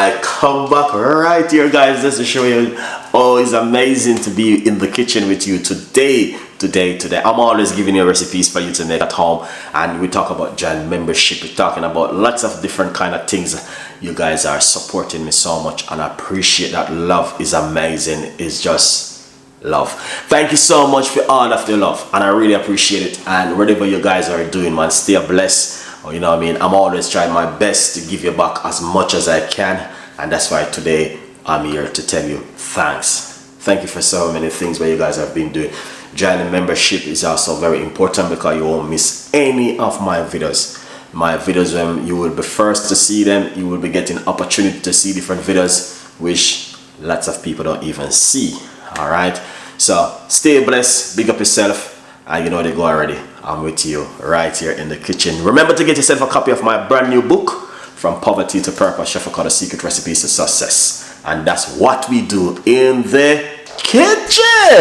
I come back right here, guys, just to show you. Oh, it's amazing to be in the kitchen with you today. I'm always giving you recipes for you to make at home, and we talk about joint membership. We're talking about lots of different kind of things. You guys are supporting me so much, and I appreciate that. Love is amazing. It's just love. Thank you so much for all of the love, and I really appreciate it. And whatever you guys are doing, man, stay blessed. You know what I mean? I'm always trying my best to give you back as much as I can, and that's why today I'm here to tell you thanks. Thank you for so many things that you guys have been doing. Joining membership is also very important because you won't miss any of my videos. My videos, you will be first to see them. You will be getting opportunity to see different videos which lots of people don't even see. All right, so stay blessed, big up yourself, and you know they go already. I'm with you right here in the kitchen. Remember to get yourself a copy of my brand new book, From Poverty to Purpose, Chef Ricardo Secret Recipes to Success. And that's what we do in the kitchen.